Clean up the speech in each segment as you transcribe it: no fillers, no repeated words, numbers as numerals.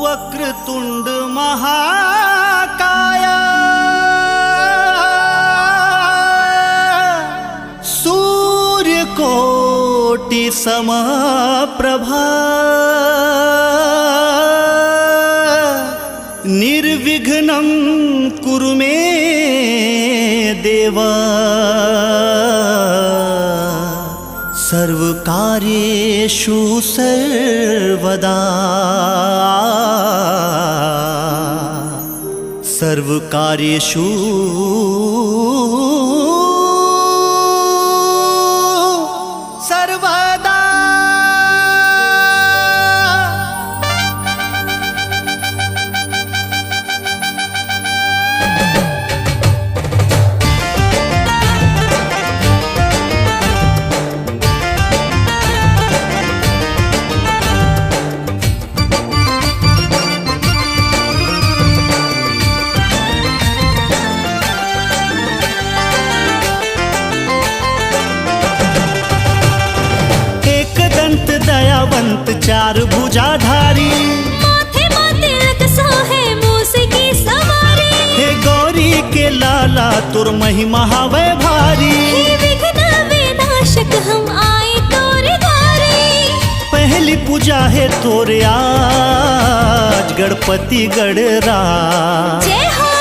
वक्रतुंड महाकाय सूर्यकोटि समप्रभा निर्विघ्नं कुरु मे देव सर्वकार्येषु सर्वदा सर्वकार्येषु सर्वदा। दयावंत चार भुजाधारी माथे तिलक सोहे मूसे की सवारी। हे गौरी के लाला तुर महिमा हवे भारी। हे विघ्न विनाशक हम आए तोरे द्वारे। पहली पूजा है तोरे आज गणपति गणराज। जय हो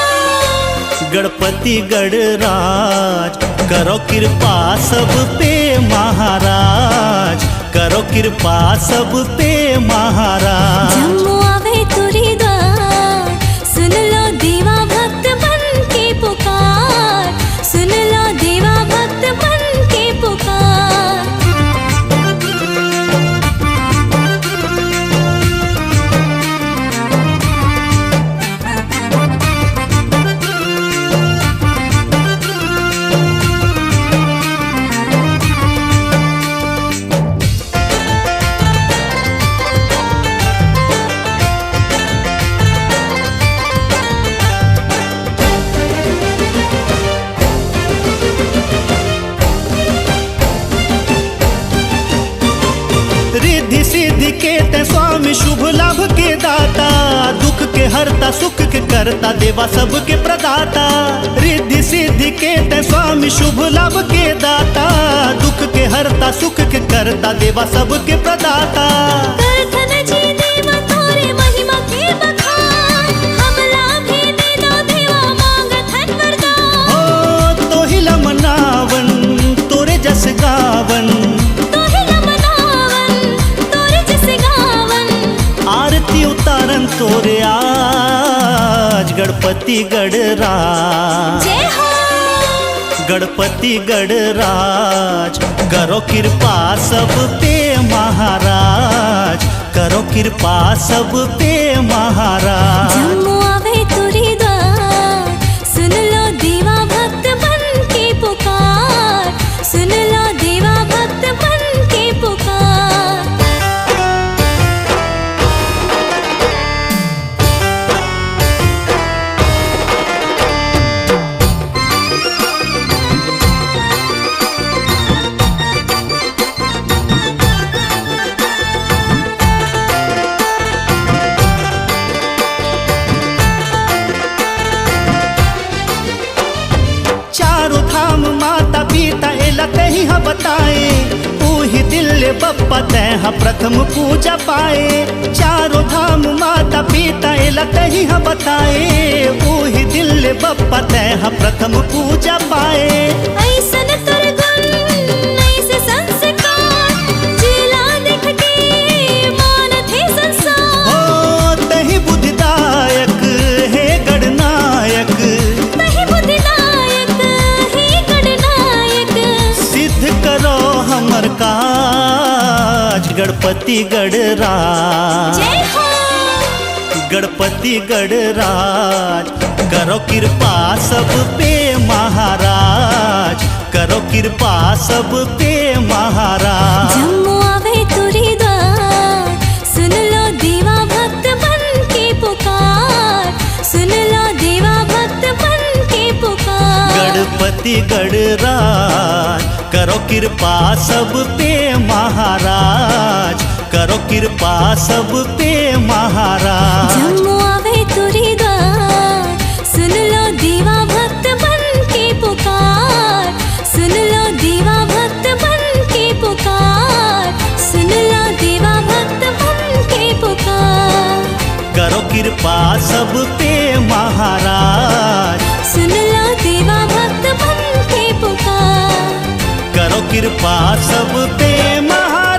गणपति गणराज करो कृपा सब पे महाराज करो कृपा सब पे महाराज। जम्मू आवे तुरी द्वार सुन लो देवा भक्त बन के पुकार। सुन लो देवा भक्त बन के पुकार। रिद्धि सिद्धि के ते स्वामी शुभ लाभ के दाता। दुख के हरता सुख के करता देवा सबके प्रदाता। रिद्धि सिद्धि के ते स्वामी शुभ लाभ के दाता। दुख के हरता सुख के करता देवा सबके प्रदाता। करथन जी देवा तोरे महिमा के बखान। हमला भी दे दो देवा मांगथन वरदान। हो तो हिला मनावन तोरे जस गावन। आरती उतारन तोरे आज गणपति गणराज। जय हो गणपति गणराज करो कृपा सब पे महाराज करो कृपा सब पे महाराज। जम्मू आवे तुरी द्वार सुन लो देवा भक्त बन के पुकार। सुन लो देवा भक्त बन के पुकार। चारों धाम माता पिता एला कहीं हा बताए। ऊही दिल बप्पा तैहा प्रथम पूजा पाए। चारों धाम माता पिता एला कहीं हा बताए। ऊही दिल बप्पा तैहा प्रथम पूजा पाए। ऐसन तुर गुण ऐसे संस्कार जिला देख के मान थे संसार। हो तही बुद्धिदायक हे गणनायक। तही बुद्धिदायक हे गणनायक। सिद्ध करो हमर काज गणपति गणराज। जय हो गणपति गणराज करो कृपा सब पे महाराज करो कृपा सब पे महाराज। जम्मू आवे तुरी द्वार सुन लो देवा भक्त बन के पुकार। सुन लो देवा भक्त बन के पुकार। गणपति गणराज करो कृपा सब पे महाराज करो कृपा सब पे महाराज। जम्मू आवे तुरी द्वार, सुन लो दीवा भक्त बन के पुकार, सुन लो दीवा भक्त बन के पुकार, सुन लो दीवा भक्त बन के पुकार। करो कृपा सब पे महाराज, सुन लो दीवा भक्त बन के पुकार, करो कृपा सब पे महाराज।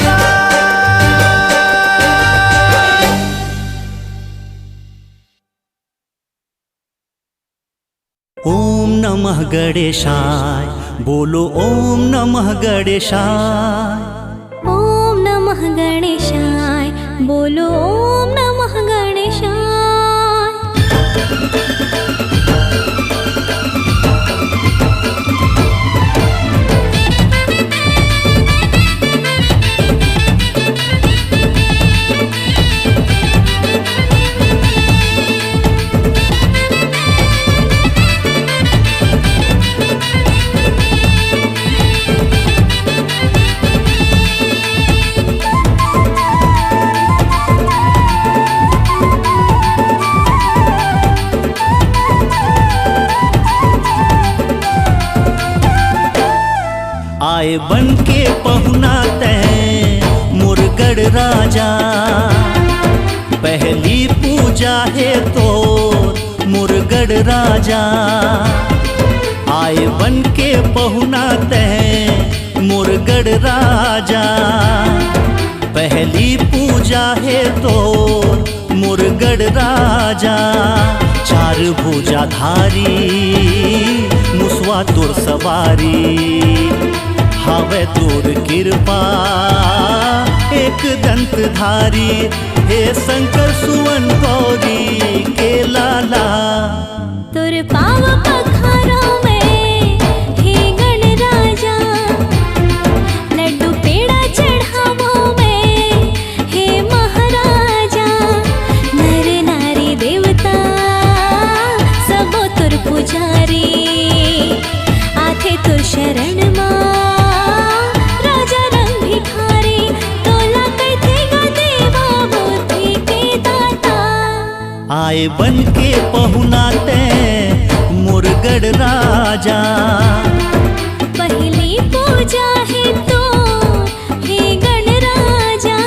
ओम नमः गणेशाय, बोलो ओम नमः गणेशाय। ओम नमः गणेशाय, बोलो ओम नमः गणेशाय। आए बन के पहुना तैं मुरगढ़ राजा, पहली पूजा है तो मुरगढ़ राजा। आए बन के पहुना तैं मुरगढ़ राजा, पहली पूजा है तो मुरगढ़ राजा। चार भुजाधारी मुसवा तुर सवारी, हावे तोर कृपा एक दंतधारी। हे शंकर सुवन गौरी के लाला, तुर पाव पखारों में हे गण राजा, लड्डू पेड़ा चढ़ावों में हे महाराजा। नर नारी देवता सबो तुर पुजारी, आथे तुर शरण मां आए बन के पहुना तैं मुरगढ़ राजा। पहली पूजा है तो हे गण राजा।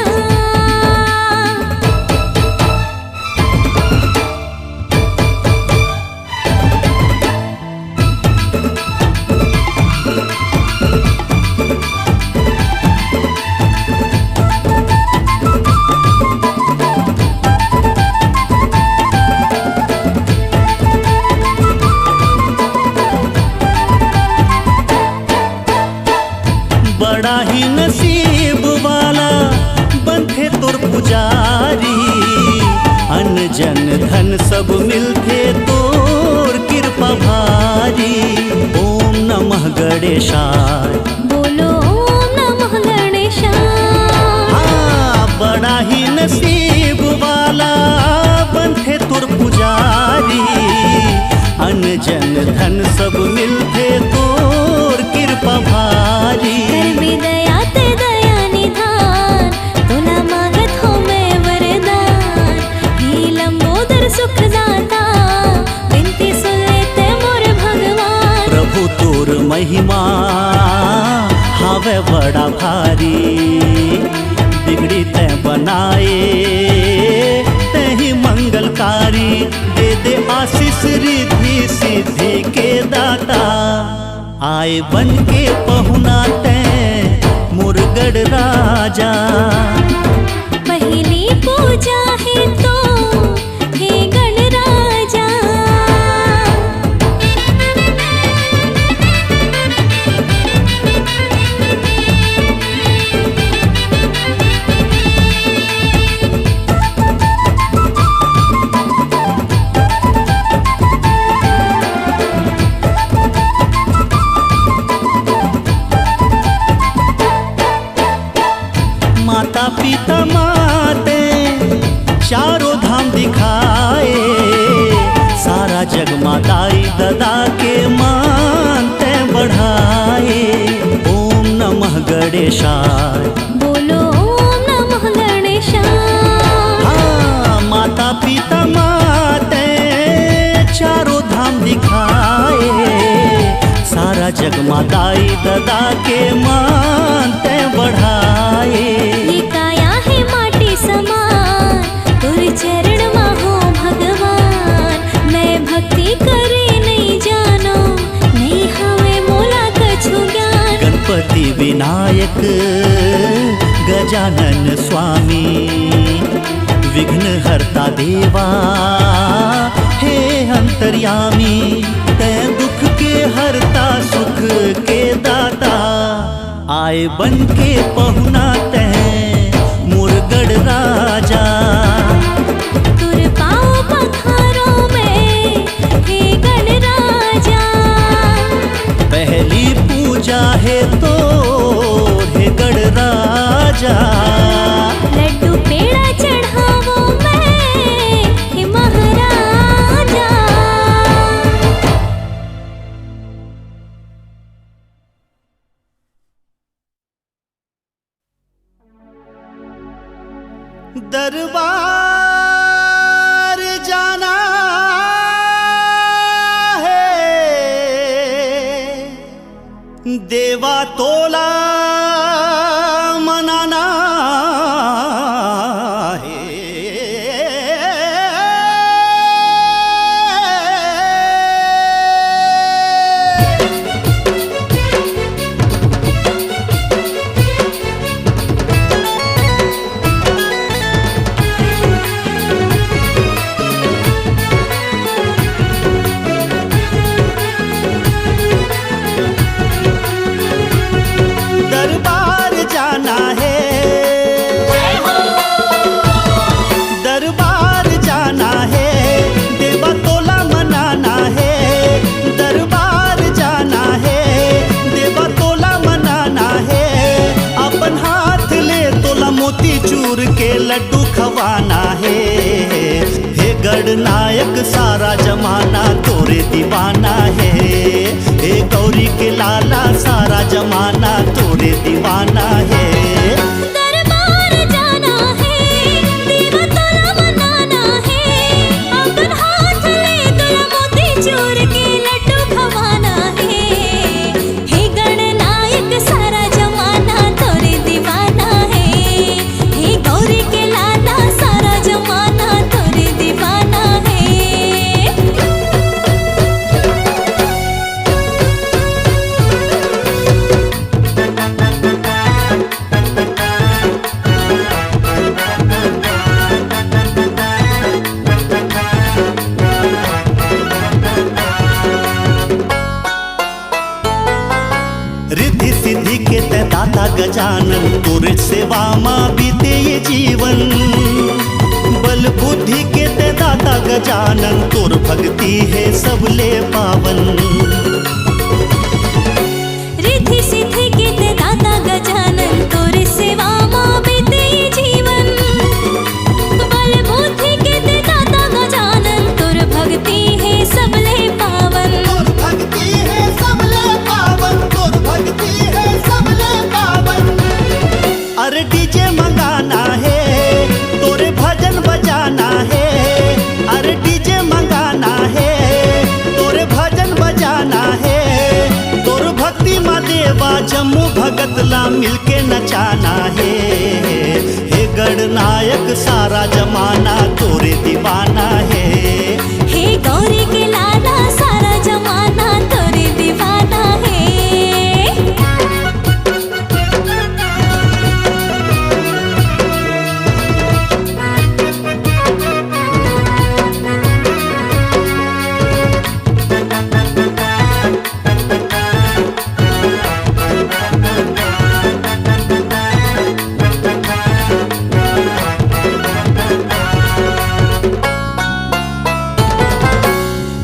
बड़ा ही नसीब वाला बनथे तुर पुजारी, अन्न जन धन सब मिलथे तोर कृपा भारी। ओम नमः गणेशाय, बोलो ओम नमः गणेशाय। हाँ, बड़ा ही नसीब वाला बनथे तुर पुजारी, अन्न जन धन सब मिलथे तोर कृपा भारी। कर भी दया ते दया निधान, तोला मांगत हो मैं वरदान। हे लंबोदर सुखदाता, विनती सुन लेते मोर भगवान। प्रभु तोर महिमा हावे बड़ा भारी, बिगड़ी तै बनाए तही मंगलकारी। दे दे आशीष रिद्धि सिद्धि के दाता, आए बन के पहुना तैं मुरगढ़ राजा। पहली पूजा है तो हे गण राजा। माता पिता माते चारों धाम दिखाए, सारा जग माताई ददा के मानते बढ़ाए। ओम नमः गणेशाय, बोलो ओम नमः गणेशाय। माताई दादा के मानते बढ़ाए। ये काया है माटी समान, तुर चरण मा हो भगवान। मैं भक्ति करे नहीं जानो, नहीं हवे मोला कछु ज्ञान। गणपति विनायक गजानन स्वामी, विघ्न हरता देवा हे अंतर्यामी। तै दुख के हरता सुख के दाता, आए बन के पहुना तै मुरगढ़ राजा। तुर पाओ पखारों में हे गण राजा, पहली पूजा है तो हे गढ़ राजा। लड्डू पेड़ा चढ़ावो मैं हे महाराजा। दरबार जाना है, देवा तोला मनाना है। दरबार जाना है, दरबार जाना है, देवा तोला मनाना है। दरबार जाना है, देवा तोला मनाना है। अपन हाथ ले तोला मोती चूर के लड्डू खवाना है। हे गणनायक सारा जमाना तोरे दीवाना है। हे गौरी के लाला सारा जमाना तोरे दीवाना है। दरबार जाना है, देवा तोला मनाना है। अपन हाथ ले तोला मोती चूर के लड्डू खवाना है। हे गणनायक सारा जमाना तोरे दीवाना है। हे गौरी के लाला सारा जमाना तोरे दीवाना है। रिद्धि सिद्धि के ते दाता गजानन, तोरे सेवा माँ बीते ये जीवन। बल बुद्धि के ते दाता गजानन, तोर भक्ति है सबले पावन। रिद्धि सिद्धि के ते दाता गजानन, तोरे सेवा माँ बीते ये जीवन। बल बुद्धि के ते दाता गजानन, तोर भक्ति है सबले पावन। तोर भक्ति है सबले पावन, तोर भक्ति है सबले पावन। अरे डीजे मंगाना है, तोरे भजन बजाना है। अरे डीजे मंगाना है, तोरे भजन बजाना है। तोर भक्ति माँ देवा जम्मू भगत ला मिलके नचाना है। हे गणनायक सारा जमाना तोरे दीवाना है। हे गौरी के लाला सारा जमाना तोरे दीवाना है।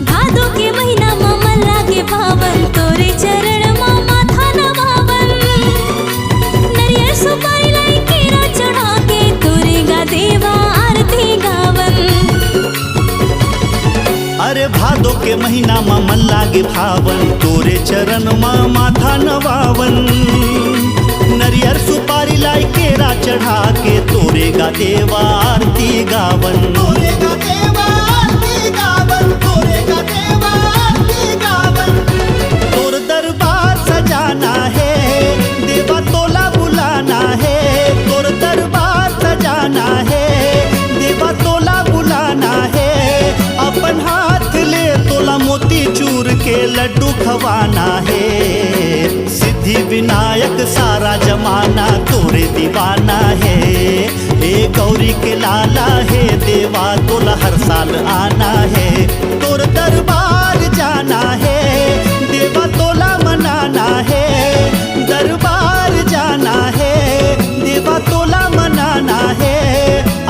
भादो के महीना में मन लागे पावन, तोरे चरण में माथा नवावन। नरियर सुपारी लाई केरा चढ़ा के, तोरे गा देवा आरती गावन। अरे भादो के महीना में मन लागे भावन, तोरे चरण में माथा नवावन। नरियर सुपारी लाई केरा चढ़ा के, तोरे गा देवा आरती गावन। तोरे गा देवा आरती गावन, तोरे गा देवा आरती गावन। तोर दरबार सजा सारा जमाना तोरे दीवाना है। हे गौरी के लाला है देवा तोला हर साल आना है। तोर दरबार जाना है देवा तोला मनाना है। दरबार जाना है देवा तोला मनाना है।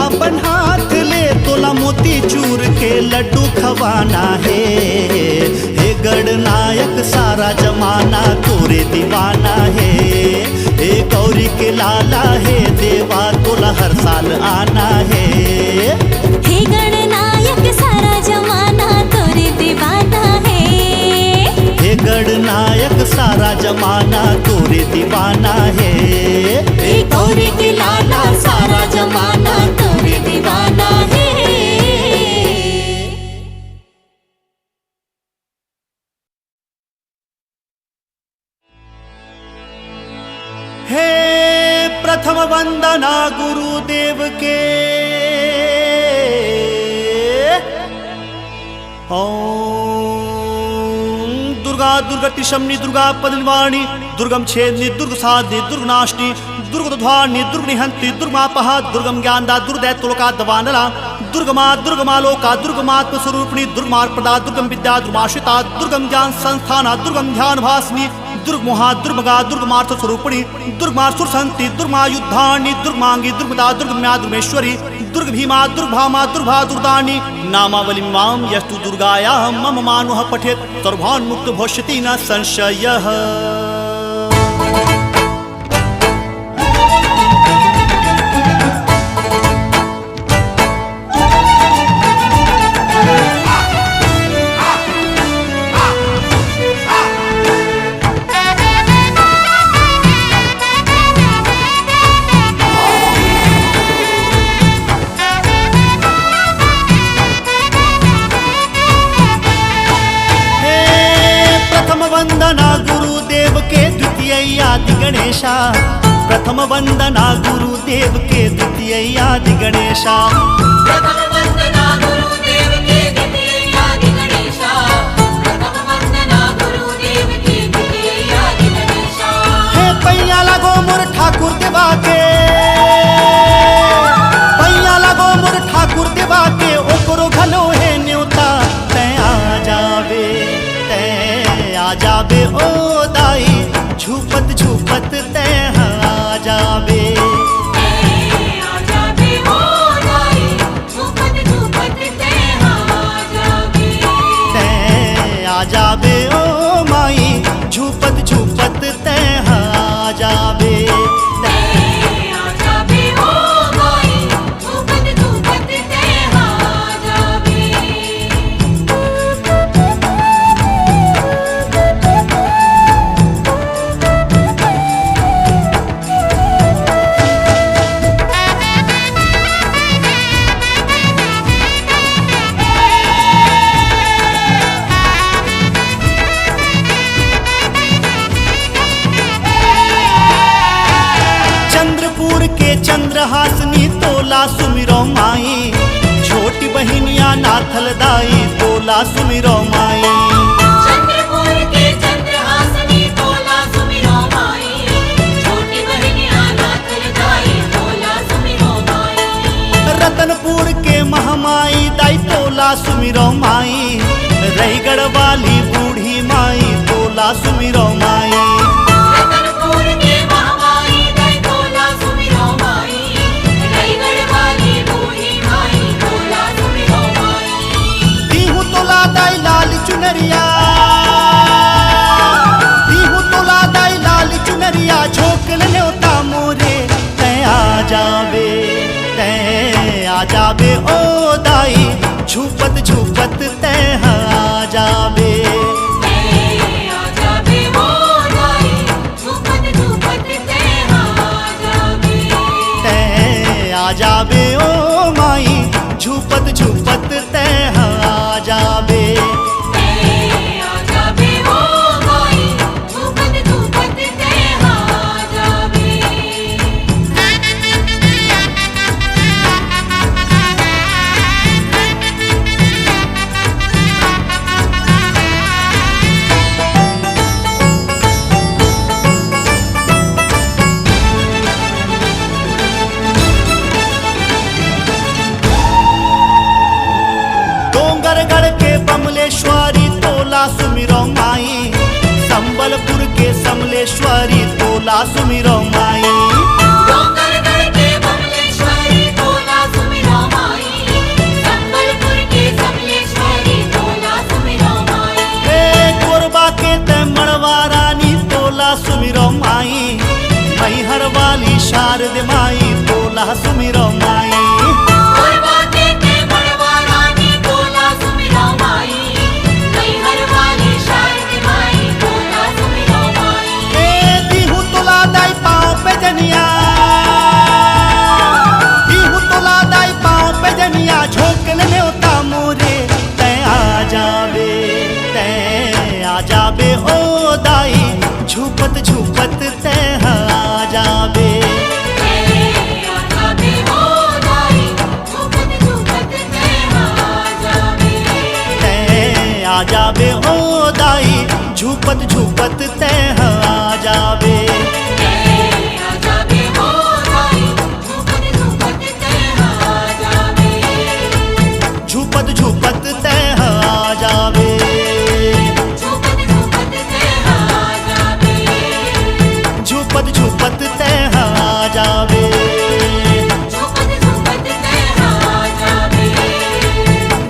अपन हाथ ले तोला मोती चूर के लड्डू खवाना है। हे गणनायक सारा जमाना तोरे दीवाना है। हे गौरी के लाला है देवा तोला हर साल आना है। हे गणनायक सारा जमाना तोरे दीवाना है। हे गणनायक सारा जमाना तोरे दीवाना है। हे गौरी के लाला सारा जमाना तोरे दीवाना है। हे प्रथम वंदना गुरुदेव के। ओम दुर्गा दुर्गति शमनी दुर्गा पदनिवाणी दुर्गम छेदनी दुर्ग साधनी दुर्ग नाशनी दुर्गध्वानी दुर्गनिहंती दुर्गमापहा दुर्गम ज्ञानदा दुर्दैत्योलोका दवानला दुर्गमा दुर्गमालोका दुर्गमात्म स्वरूपिणी दुर्गमार्पदा दुर्गम विद्या दुर्गमाश्रिता दुर्गम ज्ञान संस्थाना दुर्गम ध्यान भासनी दुर्गमोहा दुर्मगा दुर्गमार्थ स्वरूपिणी दुर्गमासुर संति दुर्गमायुद्धानी दुर्गमांगी दुर्गदा दुर्गम्या दुर्गमेश्वरी दुर्ग भीमा दुर्भामा दुर्भा दुर्दानी नामावली माम यस्तु दुर्गाया मम मानुः पठेत् सर्वान्मुक्त भविष्यति न संशयः। वंदना गुरुदेव के द्वितीय आदि गणेशा। प्रथम वंदना गुरुदेव के द्वितीय आदि गणेशा। प्रथम वंदना गुरुदेव के द्वितीय आदि गणेशा। प्रथम वंदना गुरुदेव के द्वितीय आदि गणेशा। हे पैया लगो मोर ठाकुर देवा के। पैया लगो मोर ठाकुर देवा के ओकरो घलो है न्योता। तै आ जावे आ जाबे ओ दाई झूपत झूपत तैं आ जाबे। आ जाबे ओ दाई झूपत झूपत तैं आ जाबे। तैं आ जाबे ओ माई झूपत झूपत तैं आ जाबे। आ जाबे ओ माई झूपत झूपत तैं आ जाबे। चंद्रहासनी तोला सुमिरो माई। छोटी बहिनिया नाथल दाई तोला सुमिरो माई। चंद्रपुर के चंद्रहासनी तोला सुमिरो माई। छोटी बहिनिया नाथल दाई तोला सुमिरो माई। रतनपुर के महामाई दाई तोला सुमिरो माई। रहीगढ़ वाली बूढ़ी माई तोला सुमिरो माई। रतनपुर के महामाई दाई तोला सुमिरो माई। रहीगढ़ वाली बूढ़ी माई तोला सुमिरो माई। दीहू तोला दाई लाल चुनरिया। दीहू तोला दाई लाल चुनरिया झोंकल न्योता मोरे। तैं आ जाबे तैं आ जाबे ओ दाई झूपत झूपत तैं आ जाबे। आ जाबे ओ दाई झूपत झूपत तैं आ जाबे। तैं आ जाबे ओ माई झूपत झूपत तैं आ जाबे। आ जाबे ओ माई झूपत झूपत तैं आ जाबे। बमलेश्वरी तोला सुमिरो माई। डोंगरगढ़ के बमलेश्वरी तोला सुमिरो माई, संबलपुर के समलेश्वरी तोला सुमिरो माई। कोरबा के मड़वा रानी तोला सुमिरो माई, मैहर वाली शारद माई तोला सुमिरो माई। कोरबा के मड़वा रानी तोला सुमिरो माई, मैहर वाली शारद माई तोला सुमिरो माई। दीहू तोला दाई पाँव पे जनिया, दीहू तोला दाई पाँव पे जनिया, झोंकन न्योता मोरे तै आ जाबे ओ दाई, झूपत झूपत तै आ जाबे। आ जाबे ओ दाई, झूपत झूपत तै आ जाबे। झूपत झूपत तै आ जाबे। झूपत झूपत तै आ जाबे।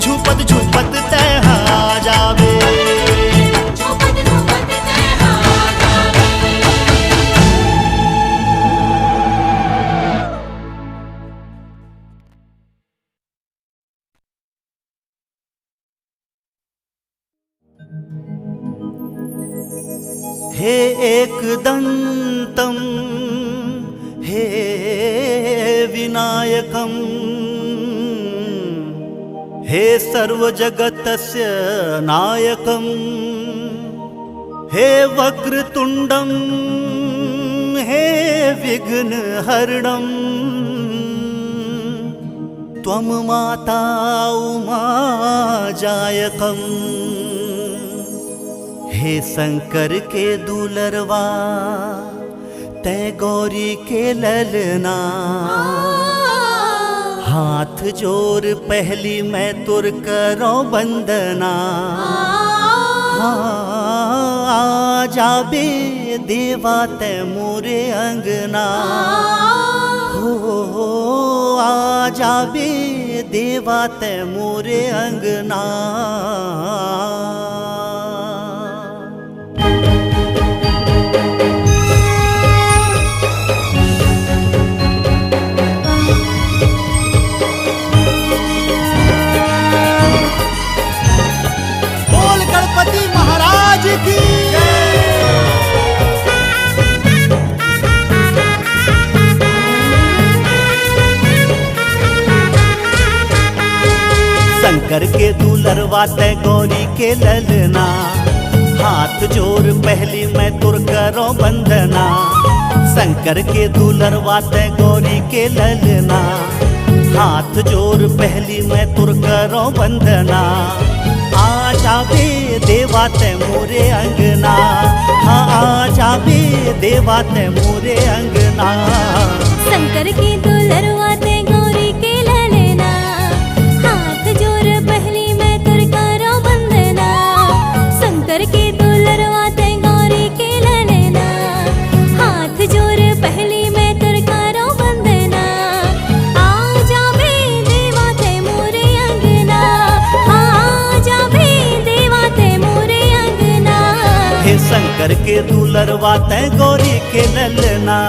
झूपत झूपत तै आ जाबे। हे एकदन्तं हे विनायकं, हे सर्वजगतस्य नायकं, हे वक्रतुण्डं हे विघ्नहरणं, त्वं माता उमा जायकम्। हे शंकर के दुलरवा तै गौरी के ललना, हाथ जोर पहली मैं तुर करो बंदना। आ जाबे देवा तै मोरे अंगना, हो आ जाबे देवा तै मोरे अंगना। बोल गणपति महाराज की शंकर के दुलरवा तै गौरी के ललना, हाथ जोर पहली मैं तुर करो बंदना। शंकर के दुलरवा तै गौरी के ललना, हाथ जोर पहली मैं तुर करो बंदना। आ जाबे देवा तै मोरे अंगना, हाँ आ जाबे देवा तै मोरे अंगना। शंकर के दुलरवा तै गौरी के ललना, हाथ जोर पहली मैं तुर करो बंदना। शंकर के दुलरवा तै गौरी के ललना, हाथ जोर पहली मैं तुर करो बंदना। आ जाबे देवा तै मोरे अंगना, आ जाबे देवा तै मोरे अंगना। हे शंकर के दुलरवा तै गौरी के ललना।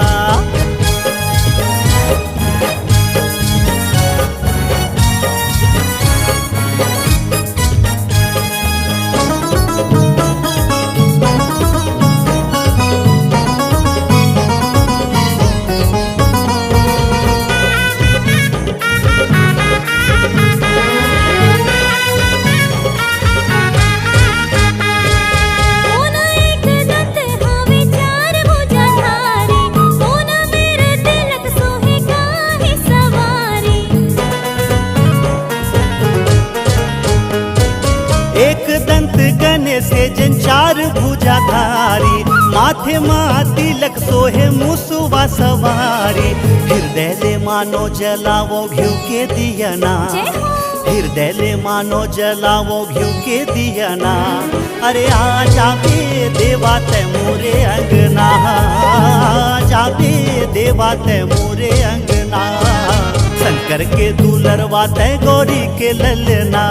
से जन चार भुजाधारी, माथे माँ तिलक सोहे मुसुवा सवारी। हृदय ले मानो जलावो घिउ के दियना, हृदय ले मानो जलावो घिउ के दिया ना। अरे आ जाबे देवा ते मोरे अंगना, आ जाबे देवा ते मोरे अंगना। शंकर के दुलरवा ते गौरी के ललना।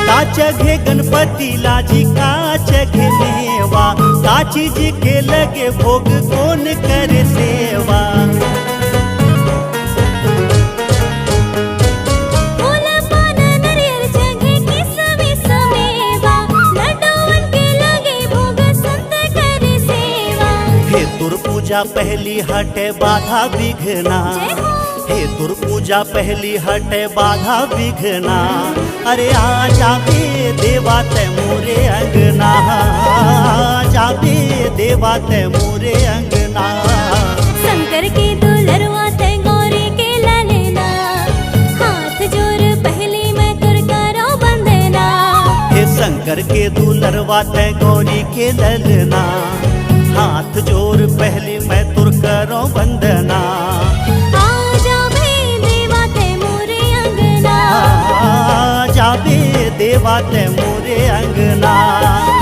काचघे गणपति लाजी काचघे मेवा, काची जी के लगे भोग कौन करे सेवा। हे तुर पूजा पहली हटे बाधा विघ्ना, हे दुर पूजा पहली हटे बाधा विघ्ना। अरे आ जाबे देवा ते मोरे अंगना, आ जाबे देवा ते मोरे अंगना। शंकर के दुलरवा ते गौरी के ललना, हाथ जोड़ पहले मैं तुर करो बंदना। हे शंकर के दुलरवा ते गौरी के ललना, हाथ जोड़ पहले मैं तुर करो बंदना। जाबे देवा ते मोरे अंगना, हाँ जाबे देवा ते मोरे अंगना,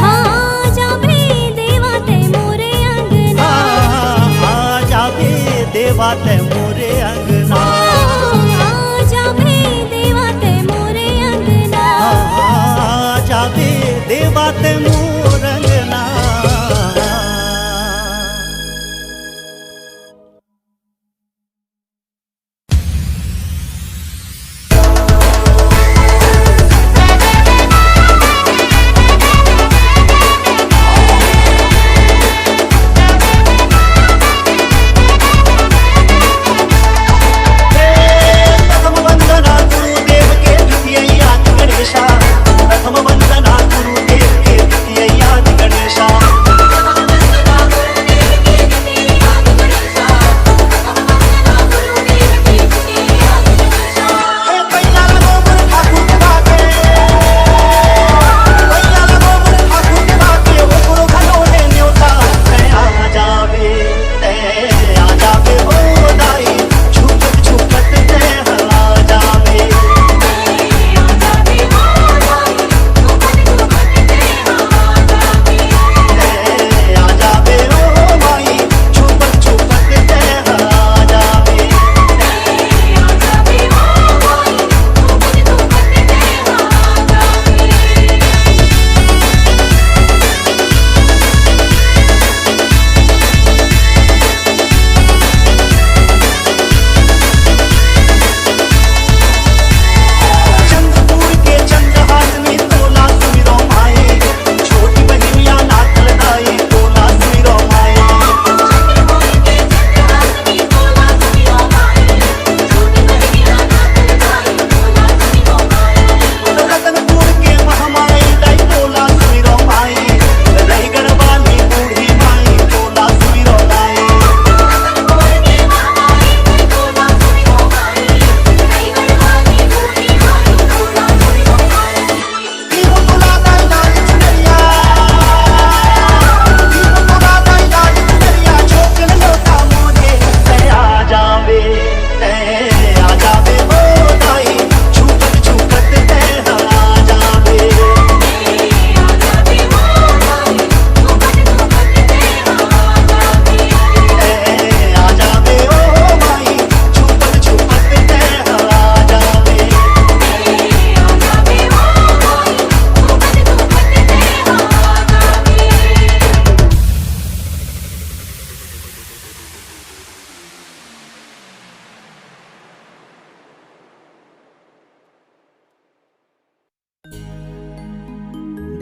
हाँ जाबे देवा ते मोरे अंगना, हाँ जाबे देवा ते मोरे अंगना, हाँ जाबे देवा ते मोर अंगना।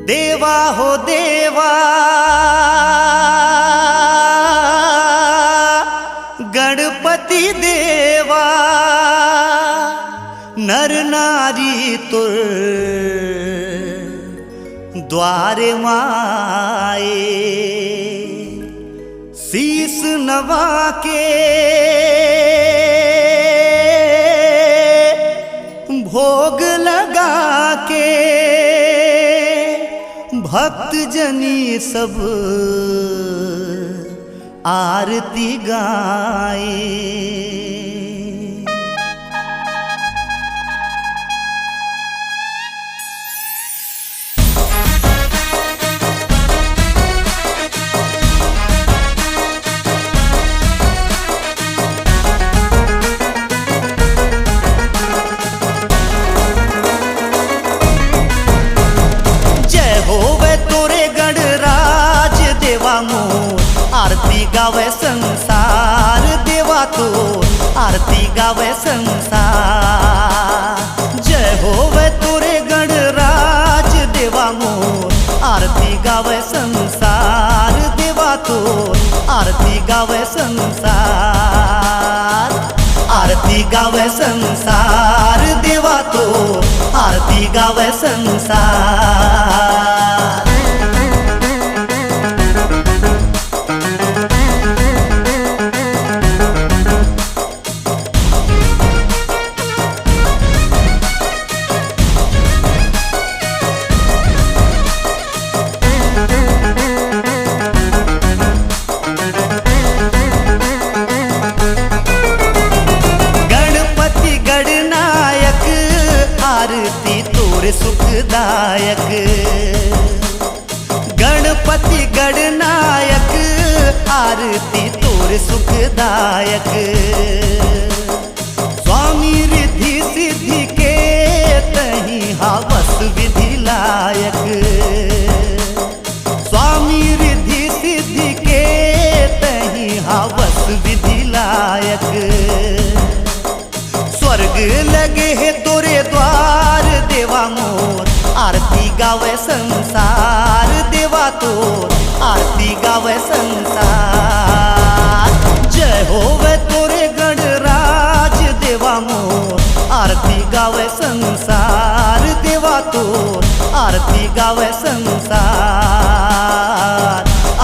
देवा हो देवा गणपति देवा नर नारी तुर द्वारे माए, शीस नवा के भोग लगा के भक्त जनी सब आरती गाए। आरती गावे संसार देवा तो आरती गावे संसार। जय होवे तोरे गणराज देवा मोर आरती गावे संसार देवा तो आरती गावे संसार। आरती गावे संसार देवा तो आरती गावे संसार। आरती तोरे सुखदायक गणपति गणनायक आरती तोरे सुखदायक। स्वामी रिद्धि सिद्धि के तही हवस विधि लायक। स्वामी रिद्धि सिद्धि के तही हवस विधि लायक। स्वर्ग लगे है तोरे द्वार देवा मोर आरती गावे संसार देवा तोर आरती गावे संसार। जय होवे तोरे गणराज देवा मोर आरती गावे संसार देवा तोर आरती गावे संसार।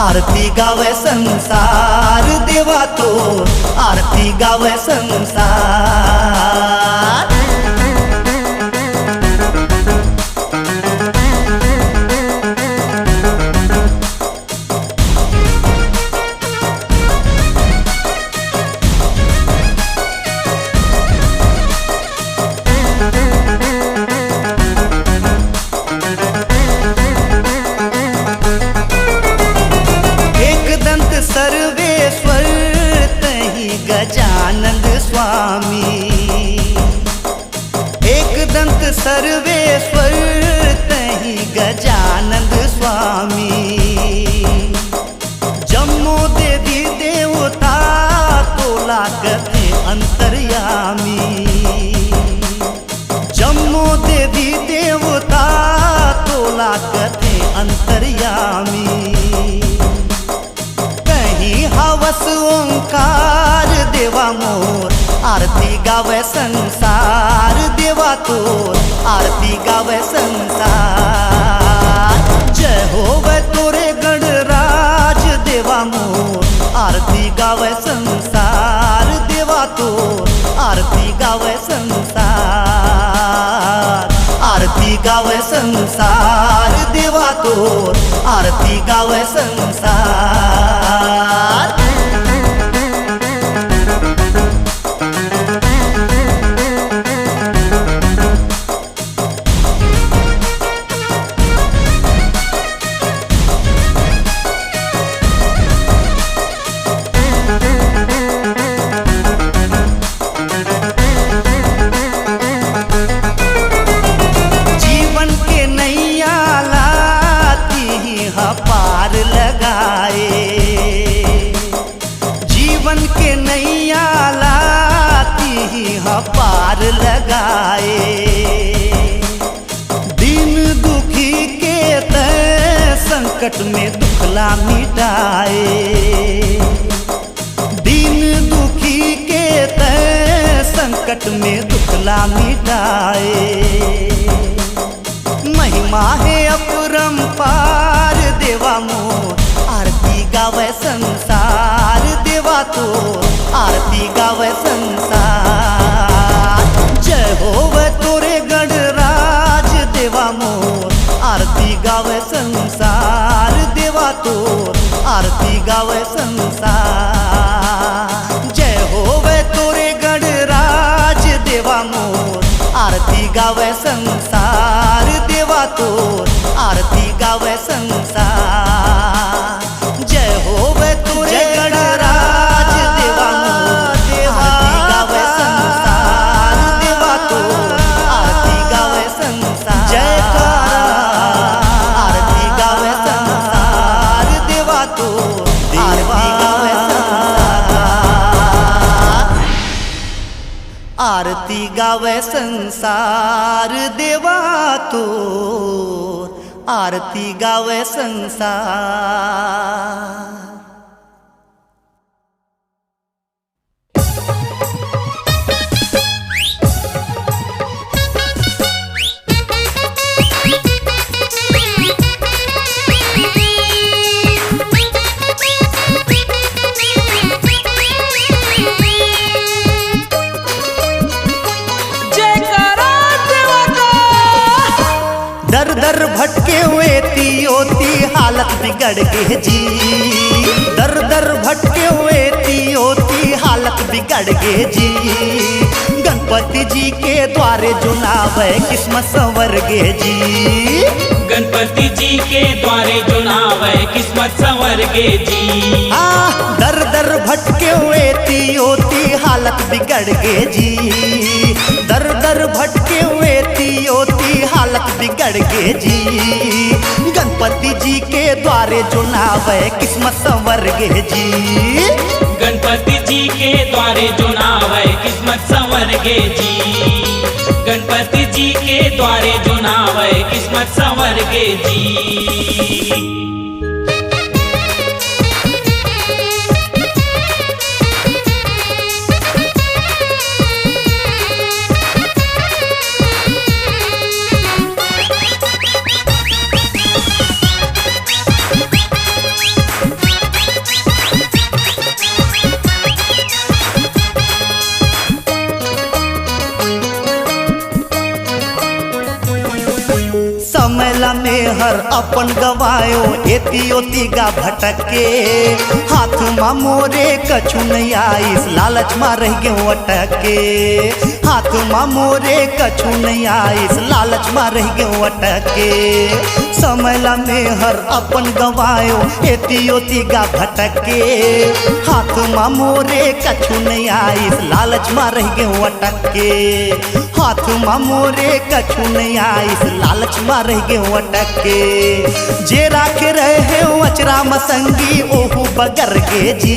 आरती गावे संसार देवा तोर आरती गावे संसार। सर्वेश्वर तही गजानंद स्वामी। एक दंत सर्वेश्वर तही गजानंद स्वामी। जम्मो देवी देवता तोला कथे अंतर्यामी। जम्मो देवी देवता तोला कथे अंतर्यामी। हवस ओंकार देवा मोर आरती गावे संसार देवा तोर आरती गावे संसार। जय होवे तोरे गणराज देवा मोर आरती गावे संसार देवा तोर आरती गावे संसार। आरती गावे संसार देवा तोर आरती गावे संसार। पार लगाए जीवन के नैया लाती ही पार लगाए। दिन दुखी के तय संकट में दुखला मिटाए। दिन दुखी के तय संकट में दुखला मिटाए। महिमा है अपरंपार पार देवा मोर आरती गावे संसार देवा तो आरती गावे संसार जय होवे तोरे गणराज देवा मोर आरती गावे संसार देवा तो आरती गावे संसार जय होवे तोरे गणराज देवा मोर आरती गावे संसार देवा तो आरती गावे संसार जय होवे तोरे गणराज देवा मोर आरती गावे संसार देवा तो आरती गावे संसार जयकारा आरती गावे संसार देवा तो आरती गावे संसार आरती गावे संसार देवा तो आरती गावे संसार दर दर भटके हुए तियोती हालत बिगड़ गए जी दर दर भटके हुए तियोती हालत बिगड़ गए जी गणपति जी के द्वारे चुनावे किस्मत संवर गे जी गणपति जी के द्वारे चुनावे किस्मत संवर गे जी दर दर भटके हुए तियोती हालत बिगड़ गए जी दर दर भटके हुए तियोती हालत बिगड़ गए जी गणपति जी के द्वारे चुनावे किस्मत संवर गे जी गणपति जी के द्वारे चुनावे किस्मत संवर गे जी गणपति जी के द्वारे चुनावे किस्मत संवर गे जी समयला में हर अपन गवायो एतियोती गा भटके हाथ मा मोरे कछु नहीं आईस लालच मा रह गए अटके हाथ मा मोरे कछु नहीं आईस लालच मा रह गए अटके समयला में हर अपन गवायो एतियोती गा भटके हाथ मा मोरे कछु नहीं आईस लालच मा रह गए अटके हाथ मा मोरे कछु नहीं आईस लालच मा रह गए अटके जे राखे रहे अचरा मसंगी ओहू बगर गे जी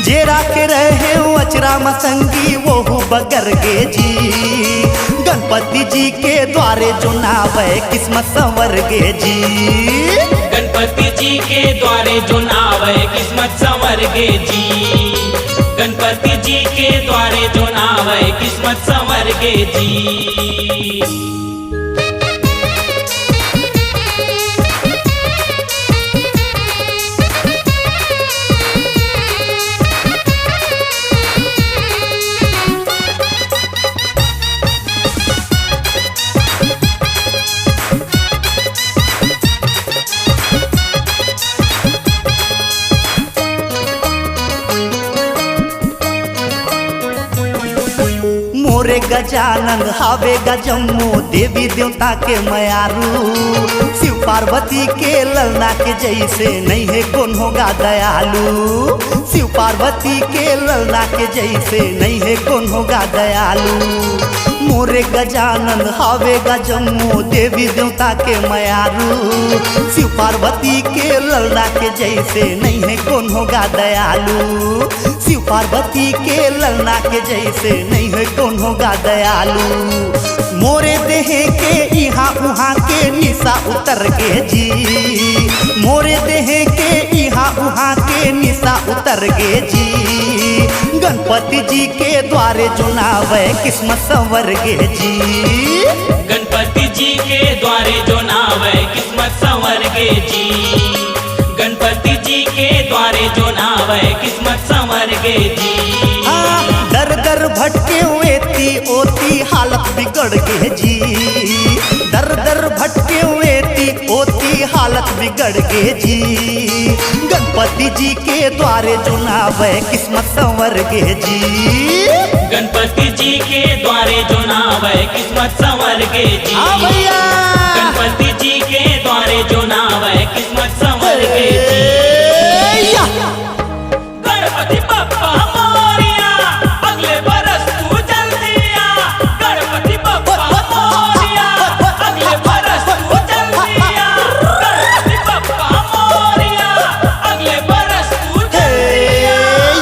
जे राखे रहे अचरा मसंगी ओहू बगर गे जी गणपति जी के द्वारे चुनावे किस्मत संवर गे जी गणपति जी के द्वारे चुनावे किस्मत संवर गे जी गणपति जी के द्वारे चुनावे किस्मत संवर गे जी मोरे गजानन हावे गजम्मो देवी देवता के मयारू शिव पार्वती के ललना के जैसे नहीं है कौन होगा दयालु शिव पार्वती के ललना के जैसे नहीं है कौन होगा दयालु मोरे गजानन हावे गजम्मो देवी देवता के मयारू शिव पार्वती के ललना के जैसे नहीं है कौन होगा दयालु शिव पार्वती के ललना के जैसे नहीं है कौन होगा दयालु मोरे देहे के यहाँ उहाँ के निशा उतर गे जी मोरे देहे के यहाँ उहाँ के निशा उतर गे जी गणपति जी के द्वारे चुनावे किस्मत संवर गे जी गणपति जी के द्वारे चुनावे किस्मत संवर गे जी। गणपति जी के द्वारे जो नावे किस्मत संवर गे जी। दर दर भटके हुए ती ओती हालत बिगड़ गे जी। दर दर भटके हुए ती ओती हालत बिगड़ गे जी। गणपति जी के द्वारे जो नावे किस्मत संवर गे जी। गणपति जी के द्वारे जो नावे किस्मत संवर गे जी। भैया गणपति जी के द्वारे जो नावे किस्मत संवर गे जी। गणपति बप्पा मोरिया अगले बरस तू जल्दी आ। गणपति बप्पा मोरिया अगले बरस तू जल्दी आ। गणपति बप्पा मोरिया अगले बरस तू जल्दी आ।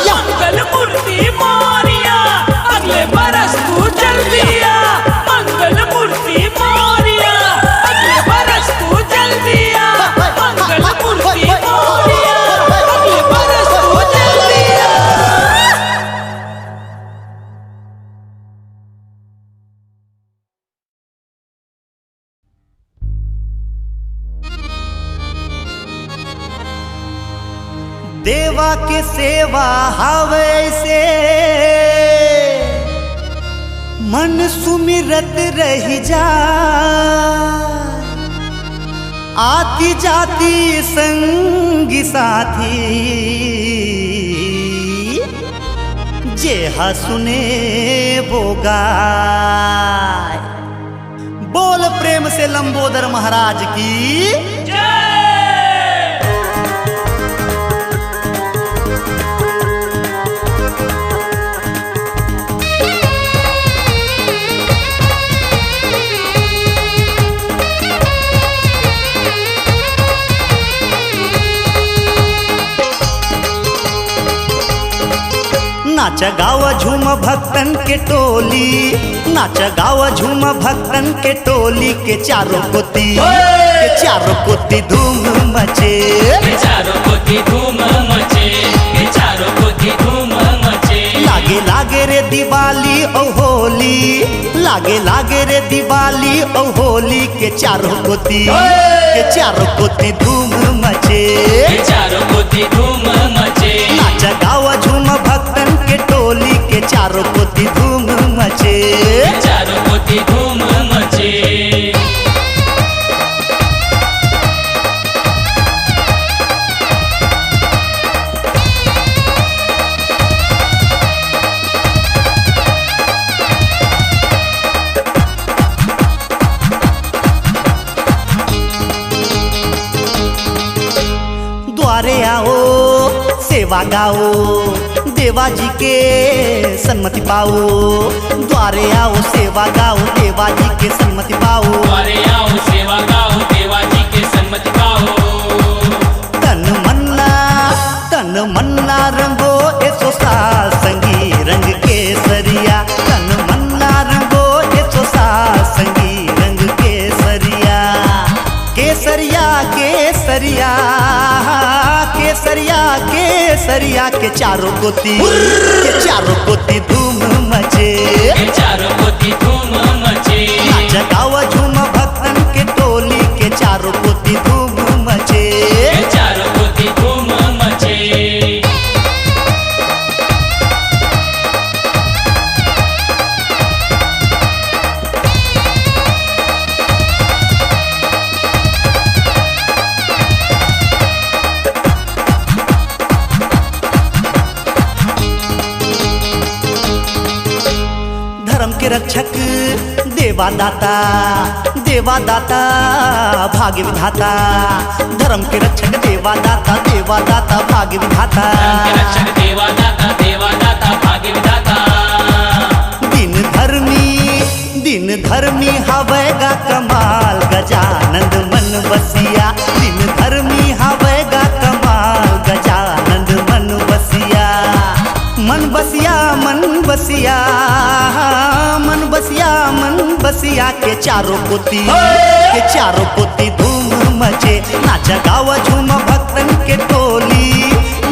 मंगल मूर्ति मोरिया अगले बरस तू जल्दी आ। मंगल मूर्ति मोरिया अगले बरस तू जल्दी आ। मंगल मूर्ति मोरिया अगले बरस तू जल्दी आ। देवा के सेवा हवे से मन सुमिरत रही जा। आती जाती संगी साथी जेहा सुने वो गाय। बोल प्रेम से लंबोदर महाराज की। नाच गाव झूम भक्तन के टोली। नाच गाव झूम भक्तन के टोली के चारों कोती धूम मचे। के चारों कोती धूम मचे। के चारों कोती धूम मचे। लागे लागे रे दिवाली ओ होली। लागे लागे रे दिवाली ओ होली के चारों कोती धूम मचे। के चारों कोती धूम मचे। नाच गाव झूम भक्तन के टोली के चारों कोती धूम मचे। के चारों कोती धूम मचे। द्वारे आओ सेवा गाओ देवा जी के सन्मति पाओ। द्वारे आओ सेवा गाओ देवा जी के सन्मति पाओ। द्वारे आओ सेवा गाओ देवा जी के सन्मति पाओ। तन मन्ना रंगो एसो साल संगी रंग केसरिया। तन मन्ना रंगो एसो साल संगी रंग केसरिया। केसरिया केसरिया केसरिया केसरिया के चारों कोती धूम मचे। के चारों कोती धूम मचे। नाच गाव झूम भक्तन के टोली के चारों कोती धूम मचे। के चारों कोती धूम मचे। धर्म के रक्षक देवा दाता भाग्य विधाता। धर्म के रक्षक देवा दाता भाग्य विधाता। धर्म के रक्षक देवा दाता भाग्य विधाता। दिन धर्मी हवेगा कमाल गजानंद मन बसिया। दिन धर्मी हवेगा कमाल गजानंद मन बसिया। मन बसिया मन बसिया मन बसिया मन बसिया के चारों कोती धूम मचे। नाच गाव झूम भक्तन के टोली।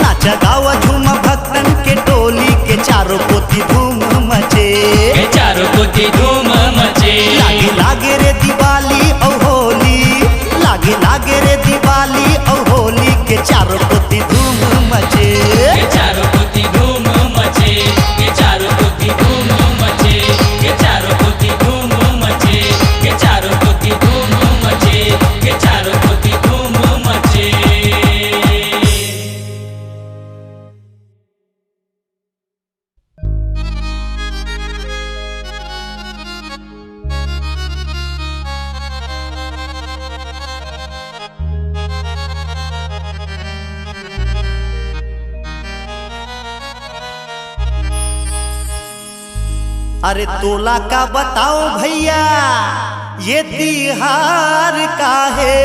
नाच गाव झूम भक्तन के टोली के चारों कोती धूम मचे। के चारों कोती धूम मचे। लागे लागे रे दिवाली ओ होली। लागे लागे लागे रे दिवाली और होली के चारों कोती धूम मचे। के चारों कोती धूम मचे, के चारों कोती धूम मचे, के चारों कोती धूम मचे, के चारों कोती धूम मचे, के चारों कोती धूम मचे। अरे तोला का बताओ भैया ये तिहार का है।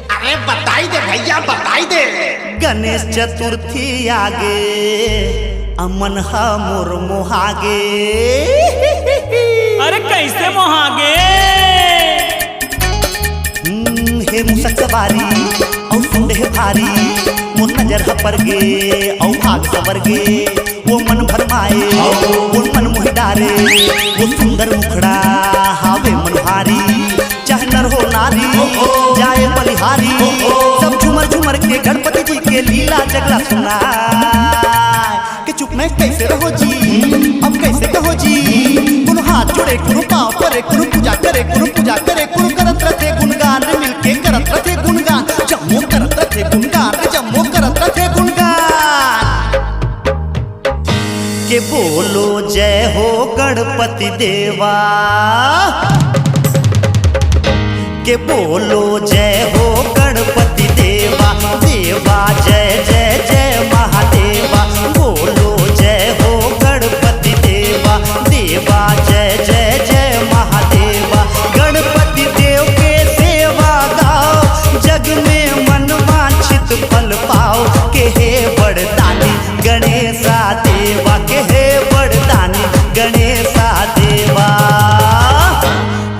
अरे बताई दे भैया बताई दे। गणेश चतुर्थी आगे अमन हा मोर मोहागे। अरे कैसे मोहागे? हे मुसक सवारी और सुंदे भारी मोर नजर पर गे और भाग सवर गे। वो मन भरमाए वो मन मोहि डारे, वो सुंदर मुखड़ा हावे मन भारी। चाहे नर हो नारी जाए बलिहारी, सब झुमर झुमर के गणपति जी के लीला जगला सुना कि चुप में कैसे रहो जी, अब कैसे कहो जी। कुनु हाथ जोड़े कुनु पाँव परे कुनु पूजा करे कुनु पूजा करे कुनु करत रथे गुणगान मिलके करत रथे गुणगान। जम्मो करत रथे गुणगान जम्मो करत रथे गुणगान। के बोलो जय हो गणपति देवा, के बोलो जय हो गणपति देवा। देवा जय जय जय महादेवा, बोलो जय हो गणपति देवा। देवा जय जय जय महादेवा। गणपति देव के सेवा गाओ, जग में मन वांछित फल पाओ। के हे बड़दानी गणेशा देवा, के हे बड़दानी गणेशा देवा।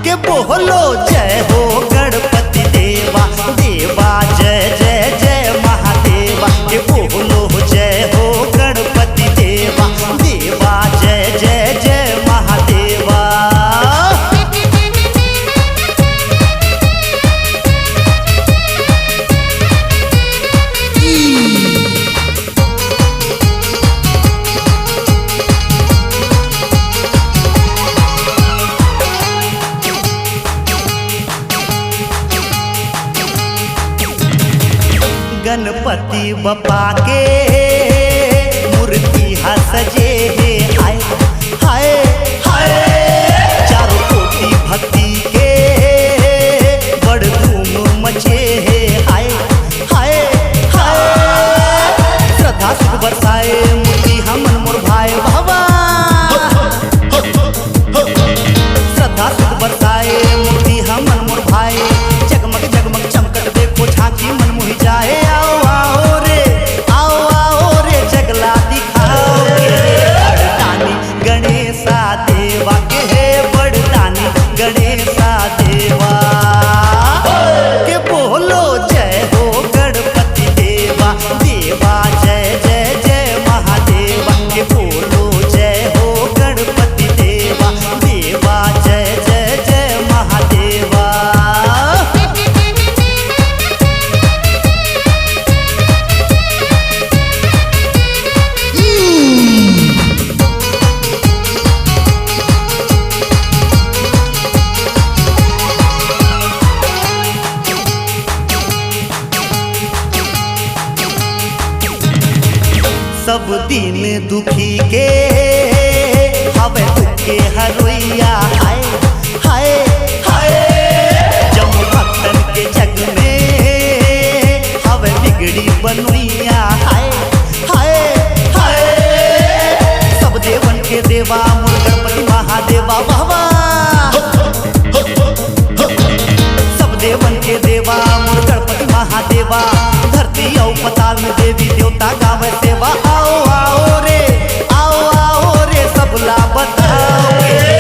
के बोलो जय हो गणपति देवा। देवा जय जय जय महादेवा, के बोलो जय हो गणपति देवा। देवा जय जय जय महादेवा। गणपति बप्पा के मूर्ति हा सजे है। हाय हाय हाय चारों कोटि भक्ति के बड़ धूम मचे है। हाय हाय हाय श्रद्धा सुख बरसाए मूर्ति हमन मोर भाई बाबा। श्रद्धा सुख बरसाए मूर्ति हमन मोर भाई। जगमग जगमग चमकट देखो झांकी मन मोहि जाए। आओ आओ रे आओ आओ रे जगला दिखाओ। के हे बड़दानी गणेशा देवा, के हे बड़दानी गणेशा देवा। के बोलो जय हो गणपति देवा। देवा जय जय जय महादेवा, के बोलो जय हो गणपति देवा। देवा जय जय जय महादेवा। सब दिन दुखी के हवे दुखे हरोइया। हाय हाय हाय जब भक्तन के जग में हवे बिगड़ी बनुइया। हाय हाय हाय सब देवन के देवा मोर गणपति महादेवा बाबा। सब देवन के देवा मोर गणपति महादेवा। धरती और पताल में देवी देवता गावे सेवा। आओ आओ रे सब ला बताओ।